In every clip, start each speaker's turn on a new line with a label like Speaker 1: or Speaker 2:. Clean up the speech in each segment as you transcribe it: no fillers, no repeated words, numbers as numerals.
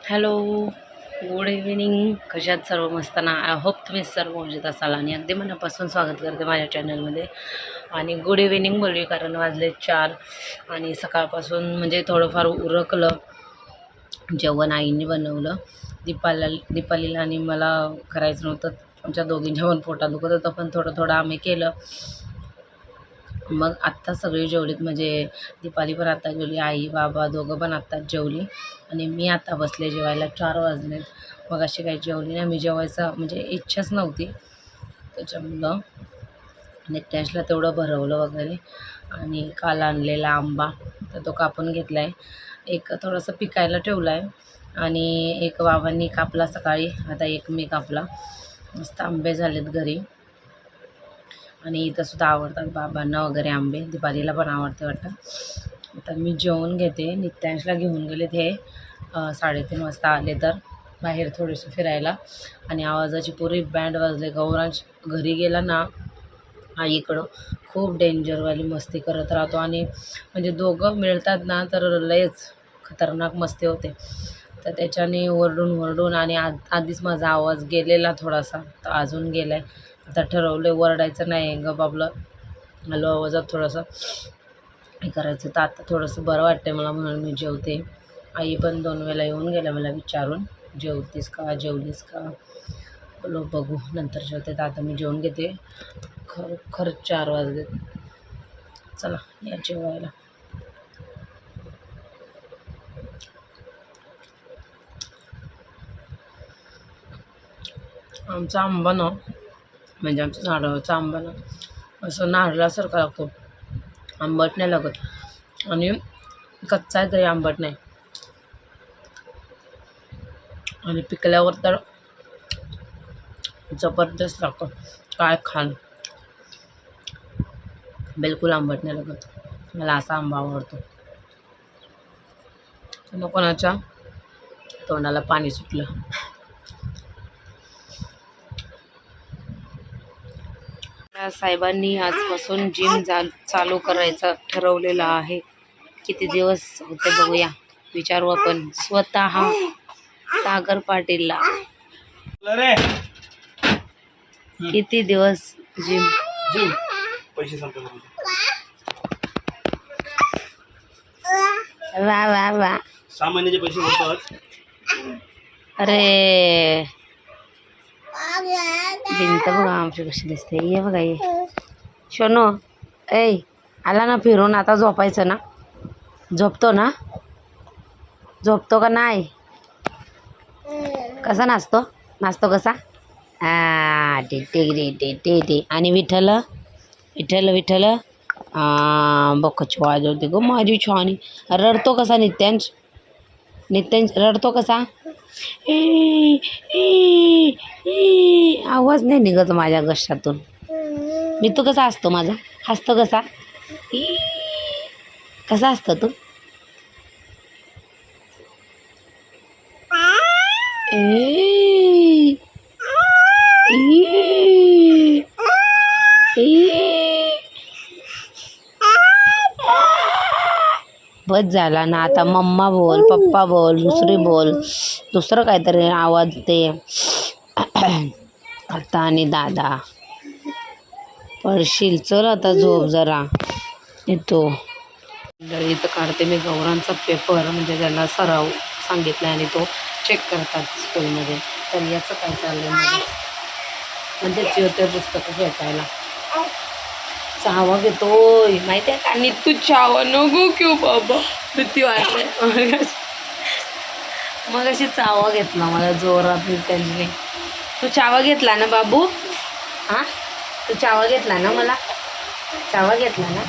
Speaker 1: Hello, good evening. कशात सर्व मस्त ना? आय होप तुम्ही सर्व मजेत असाल आणि अगदी मनापासून स्वागत करते माझ्या चॅनलमध्ये. आणि गुड इव्हिनिंग बोलली कारण वाजले 4 आणि सकाळपासून म्हणजे थोडंफार उरकलं. जेवण आईने बनवलं. दीपालीला आणि मला करायचं नव्हतं. आमच्या दोघींच्या पण पोटात दुखत होतं, पण थोडं थोडं आम्ही केलं. मग आत्ता सगळी जेवलीत, म्हणजे दीपाली पण आत्ता जेवली, आई बाबा दोघं पण आत्ताच जेवली आणि मी आता बसले जेवायला. 4 वाजलेत. मग अशी काही जेवली नाही मी, जेवायचं म्हणजे इच्छाच नव्हती. त्याच्यामुळं नित्यांशला तेवढं भरवलं वगैरे. आणि काल आणलेला आंबा तर तो कापून घेतला आहे. एक थोडंसं पिकायला ठेवला आहे आणि एक बाबांनी कापला सकाळी, आता एक मी कापला. मस्त आंबे झालेत घरी आणि इथंसुद्धा आवडतात बाबांना वगैरे आंबे. दीपालीला पण आवडते वाटतं. तर मी जेवून घेते. नित्यांशला घेऊन गेलेत हे 3:30 वाजता आले तर बाहेर थोडेसे फिरायला. आणि आवाजाची पुरी बँड वाजले. गौरांश घरी गेला ना आईकडं खूप डेंजरवाली मस्ती करत राहतो आणि म्हणजे दोघं मिळतात ना तर लयच खतरनाक मस्ती होते. तर त्याच्याने ओरडून आणि आधीच माझा आवाज गेलेला थोडासा, तर अजून गेला आहे. आता ठरवलं ओरडायचं नाही, गप आपलं हॅलो आवाजात थोडंसं हे करायचं. तर आता थोडंसं बरं वाटतं मला, म्हणून मी जेवते. आई पण 2 वेळेला येऊन गेल्या मला विचारून, जेवलीस का. बोलो बघू नंतर जेवते. तर आता मी जेवून घेते. खरंच 4 वाजले. चला या जेवायला. आमचा आंबा ना, म्हणजे आमच्या झाडावरचा आंबा ना असं नारळासारखा लागतो, आंबट नाही लागत. आणि कच्चा आहे तरी आंबट नाही. आणि पिकल्यावर तर जबरदस्त लागतो. काय खाल, बिलकुल आंबट नाही लागत. मला असा आंबा आवडतो. मग कोणाच्या तोंडाला पाणी सुटलं. साहेबांनी आजपासून जिम चालू करायचं ठरवलेलं आहे. किती दिवस होते बघूया, विचारू आपण स्वतः सागर पाटीलला. किती दिवस जिम पैसे वा वा वा, सामान्याचे पैसे होतात. अरे भिंत बघा आमची कशी दिसते. ये बघा ये शोनो, ऐ आला ना फिरून, आता झोपायचं ना. झोपतो का नाही? कसा नाचतो कसा? टे. आणि विठ्ठल बकच वाजवते ग माझी छानी. रडतो कसा नित्यांश रडतो कसा? आवाज नाही निघत माझ्या घशातून. मी तू कसा असतो माझा, हसतो कसा? कसा असतो तू? बस झाला ना आता. मम्मा बोल, पप्पा बोल, दुसरं काहीतरी आवाज ते आता. आणि दादा पडशील, चल आता झोप जरा. येतो इथं काढते मी गौरांचा पेपर, म्हणजे त्यांना सराव सांगितला आणि तो चेक करतात स्कूलमध्ये. तर याचं काय चाललं आहे म्हणजेच होते पुस्तकं खेचायला. चावा घेतोय माहिती आहे का? आणि तू चावा नको क्यों बाबा, भीती वाटते. मग अशी चावा घेतला मला जोरात त्यांनी. तू चावा घेतला ना बाबू? हां तू चावा घेतला ना, मला चावा घेतला ना.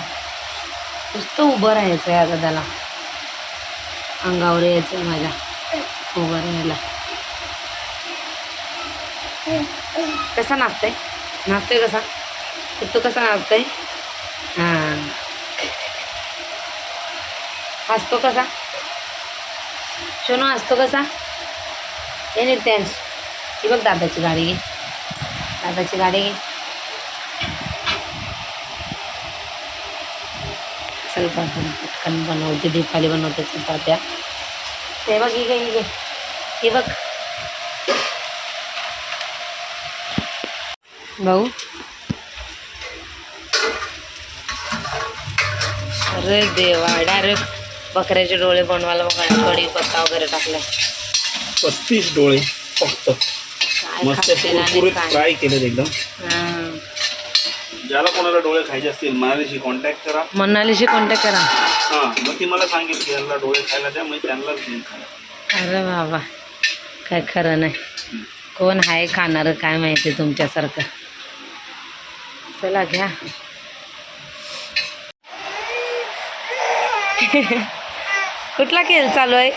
Speaker 1: नुसतं उभं राहायचं आहे आता त्याला, अंगावर यायचं आहे माझ्या उभं राहायला. कसा नाचतोय कसा? तू कसा नाचतोय? हां हसतो कसा? शोनो हसतो कसा? हे नित्यांश, ही बघ दादाची गाडी घे. चपात्या पटकन बनवते. दीपाली बनवते चपात्या. ते बघ ही घे हे बघ भाऊ. अरे देवा, डायरेक्ट बकऱ्याचे डोळे बनवायला बघा, कढीपत्ता वगैरे टाकलाय.
Speaker 2: 35 डोळे फक्त, मस्त कुरकुरीत फ्राय केलेत एकदम. ज्याला कोणाला डोळे खायचे असतील मनालीशी कॉन्टॅक्ट करा.
Speaker 1: हा,
Speaker 2: मग ती मला सांगेल की यांना डोळे खायला द्या, मग त्यांनाच घेऊन खायला.
Speaker 1: अरे बाबा, काय खरं नाही. कोण आहे खाणार काय माहिती तुमच्यासारखं. चला घ्या. कुठला खेळ चालू आहे?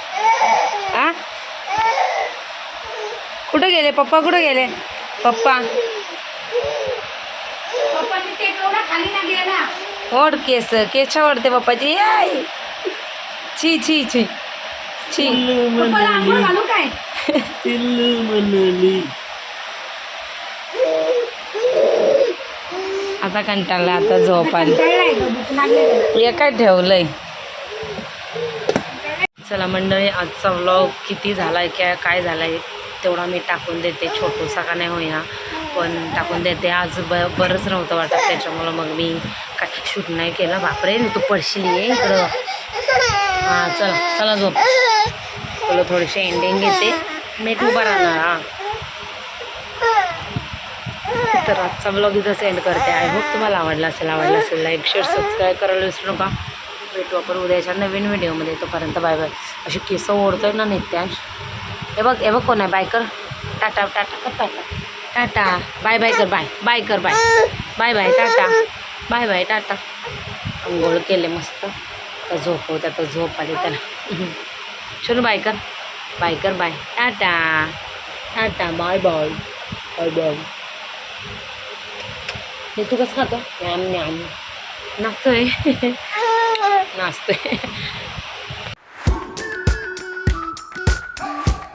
Speaker 1: आ, कुठं गेले पप्पा? कुठं गेले पप्पा? ओढ केस, केसा ओढते पप्पाची. छी छी छी छी. आता कंटाळला, आता झोप आली. हे काय ठेवलंय. चला मंडळी, आजचा व्लॉग किती झालाय काय झालाय तेवढा मी टाकून देते. छोटूसा का नाही होईना पण टाकून देते. आज बरंच नव्हतं वाटत, त्याच्यामुळं मग मी काही शूट नाही केलं. बापरे, तू पडशील, ये इकडं. हां चला चला झोप. तुला थोडीशी एंडिंग घेते, मी उभा राहणार. हां, तर आजचा ब्लॉग इथं सेंड करते. आय होप तुम्हाला आवडला असेल. लाईक शेअर सबस्क्राईब करायला विसरू नका. भेटू आपण उद्याच्या नवीन व्हिडिओमध्ये. तोपर्यंत बाय बाय. अशी केस ओढतोय ना नित्यांश. हे बघ कोण आहे? बाय कर. टाटा टाटा कर. टाटा बाय बाय कर. बाय कर. बाय टाटा. बाय टाटा. अंघोळ केले मस्त. तर झोपवत्या, तर झोप आली त्याला. चलो बाय कर. बाय टाटा टाटा. बाय हे तू कसं खातो? नाचतोय.